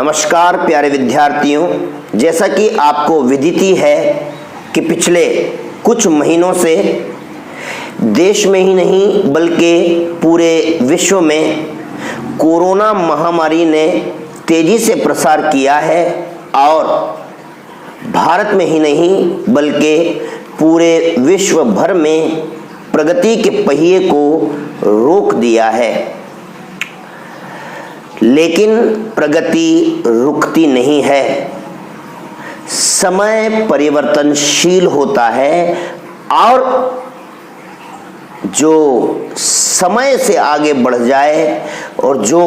नमस्कार प्यारे विद्यार्थियों, जैसा कि आपको विदित है कि पिछले कुछ महीनों से देश में ही नहीं बल्कि पूरे विश्व में कोरोना महामारी ने तेजी से प्रसार किया है और भारत में ही नहीं बल्कि पूरे विश्व भर में प्रगति के पहिए को रोक दिया है। लेकिन प्रगति रुकती नहीं है। समय परिवर्तनशील होता है और जो समय से आगे बढ़ जाए और जो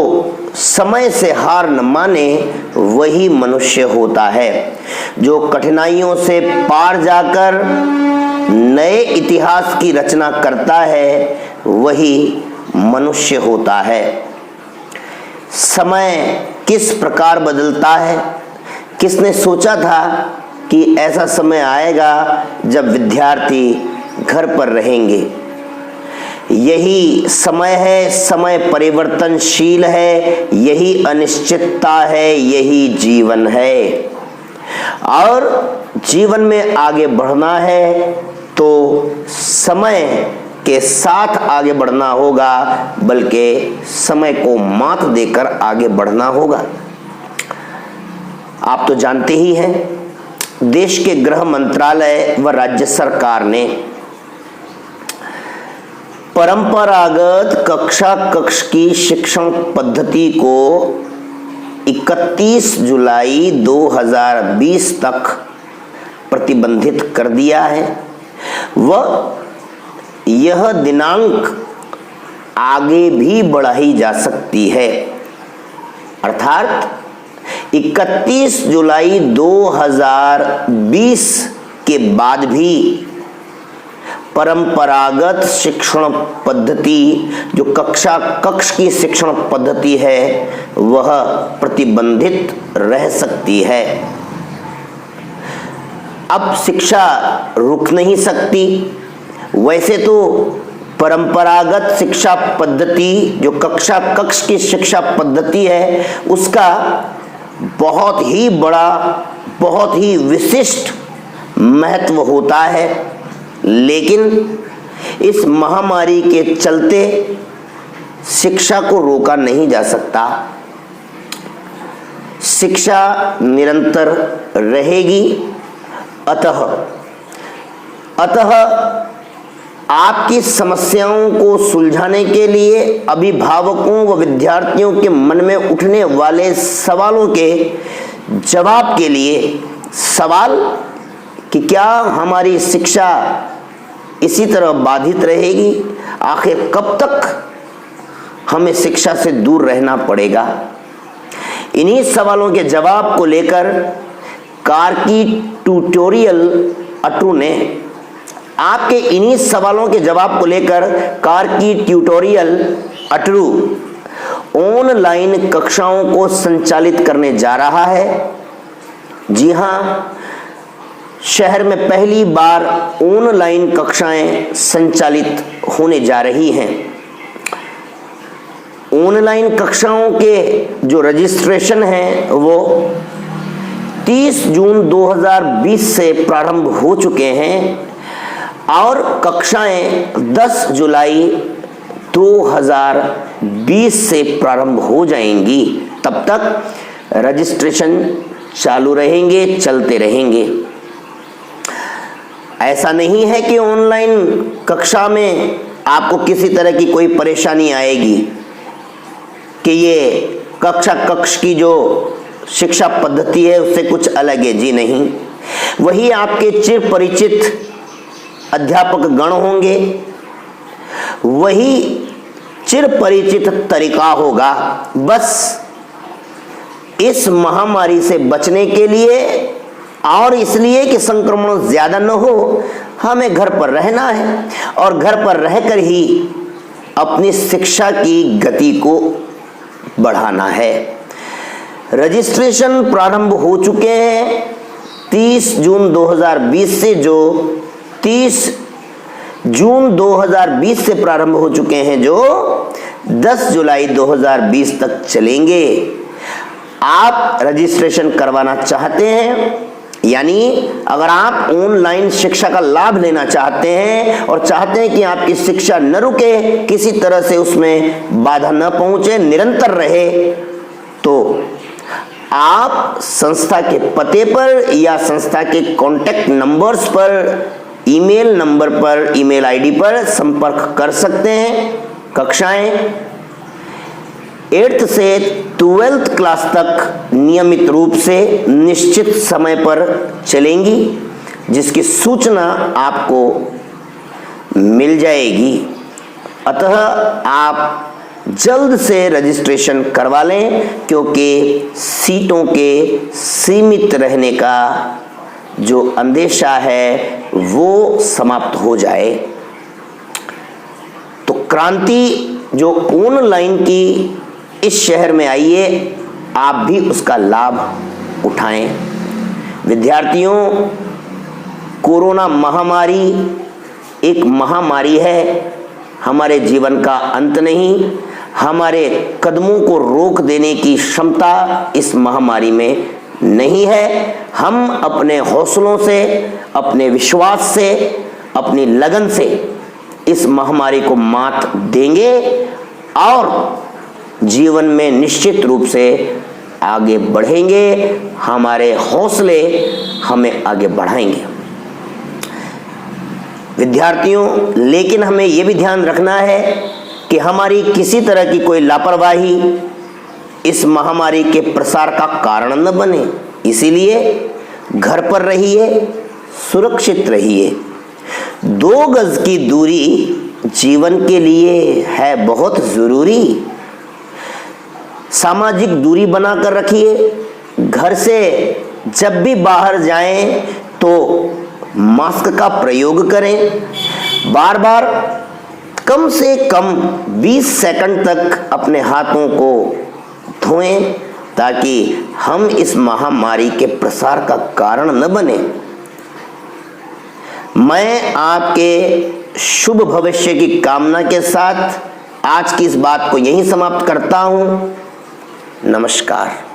समय से हार न माने वही मनुष्य होता है। जो कठिनाइयों से पार जाकर नए इतिहास की रचना करता है वही मनुष्य होता है। समय किस प्रकार बदलता है, किसने सोचा था कि ऐसा समय आएगा जब विद्यार्थी घर पर रहेंगे। यही समय है, समय परिवर्तनशील है, यही अनिश्चितता है, यही जीवन है। और जीवन में आगे बढ़ना है तो समय के साथ आगे बढ़ना होगा, बल्कि समय को मात देकर आगे बढ़ना होगा। आप तो जानते ही हैं, देश के गृह मंत्रालय व राज्य सरकार ने परंपरागत कक्ष की शिक्षण पद्धति को 31 जुलाई 2020 तक प्रतिबंधित कर दिया है व यह दिनांक आगे भी बढ़ाई जा सकती है। अर्थात 31 जुलाई 2020 के बाद भी परंपरागत शिक्षण पद्धति जो कक्ष की शिक्षण पद्धति है वह प्रतिबंधित रह सकती है। अब शिक्षा रुक नहीं सकती। वैसे तो परंपरागत शिक्षा पद्धति जो कक्ष की शिक्षा पद्धति है उसका बहुत ही बड़ा, बहुत ही विशिष्ट महत्व होता है, लेकिन इस महामारी के चलते शिक्षा को रोका नहीं जा सकता। शिक्षा निरंतर रहेगी। अतः आपकी समस्याओं को सुलझाने के लिए अभिभावकों व विद्यार्थियों के मन में उठने वाले सवालों के जवाब के लिए, सवाल कि क्या हमारी शिक्षा इसी तरह बाधित रहेगी, आखिर कब तक हमें शिक्षा से दूर रहना पड़ेगा, इन्हीं सवालों के जवाब को लेकर कार्की ट्यूटोरियल अटू ने आपके इन्हीं सवालों के जवाब को लेकर कार्की ट्यूटोरियल अटू ऑनलाइन कक्षाओं को संचालित करने जा रहा है। जी हाँ, शहर में पहली बार ऑनलाइन कक्षाएं संचालित होने जा रही हैं। ऑनलाइन कक्षाओं के जो रजिस्ट्रेशन हैं वो 30 जून 2020 से प्रारंभ हो चुके हैं और कक्षाएं 10 जुलाई 2020 से प्रारंभ हो जाएंगी। तब तक रजिस्ट्रेशन चालू रहेंगे, चलते रहेंगे। ऐसा नहीं है कि ऑनलाइन कक्षा में आपको किसी तरह की कोई परेशानी आएगी कि ये कक्ष की जो शिक्षा पद्धति है उससे कुछ अलग है। जी नहीं, वही आपके चिर परिचित अध्यापक गण होंगे, वही चिर परिचित तरीका होगा। बस इस महामारी से बचने के लिए और इसलिए कि संक्रमण ज्यादा न हो, हमें घर पर रहना है और घर पर रहकर ही अपनी शिक्षा की गति को बढ़ाना है। रजिस्ट्रेशन प्रारंभ हो चुके हैं 30 जून 2020 से, जो 30 जून 2020 से प्रारंभ हो चुके हैं, जो 10 जुलाई 2020 तक चलेंगे। आप रजिस्ट्रेशन करवाना चाहते हैं, यानी अगर आप ऑनलाइन शिक्षा का लाभ लेना चाहते हैं और चाहते हैं कि आपकी शिक्षा न रुके, किसी तरह से उसमें बाधा न पहुंचे, निरंतर रहे, तो आप संस्था के पते पर या संस्था के कॉन्टैक्ट नंबर्स पर, ईमेल नंबर पर, ईमेल आईडी पर संपर्क कर सकते हैं। कक्षाएं 8th से 12th क्लास तक नियमित रूप से निश्चित समय पर चलेंगी, जिसकी सूचना आपको मिल जाएगी। अतः आप जल्द से रजिस्ट्रेशन करवा लें, क्योंकि सीटों के सीमित रहने का जो अंदेशा है वो समाप्त हो जाए। तो क्रांति जो ऑनलाइन की इस शहर में आई है, आप भी उसका लाभ उठाएं। विद्यार्थियों, कोरोना महामारी एक महामारी है, हमारे जीवन का अंत नहीं। हमारे कदमों को रोक देने की क्षमता इस महामारी में नहीं है। हम अपने हौसलों से, अपने विश्वास से, अपनी लगन से इस महामारी को मात देंगे और जीवन में निश्चित रूप से आगे बढ़ेंगे। हमारे हौसले हमें आगे बढ़ाएंगे। विद्यार्थियों, लेकिन हमें यह भी ध्यान रखना है कि हमारी किसी तरह की कोई लापरवाही इस महामारी के प्रसार का कारण न बने। इसीलिए घर पर रहिए, सुरक्षित रहिए। 2 गज की दूरी जीवन के लिए है बहुत जरूरी। सामाजिक दूरी बनाकर रखिए। घर से जब भी बाहर जाएं तो मास्क का प्रयोग करें। बार बार कम से कम 20 सेकंड तक अपने हाथों को धोएं, ताकि हम इस महामारी के प्रसार का कारण न बने। मैं आपके शुभ भविष्य की कामना के साथ आज की इस बात को यहीं समाप्त करता हूं। नमस्कार।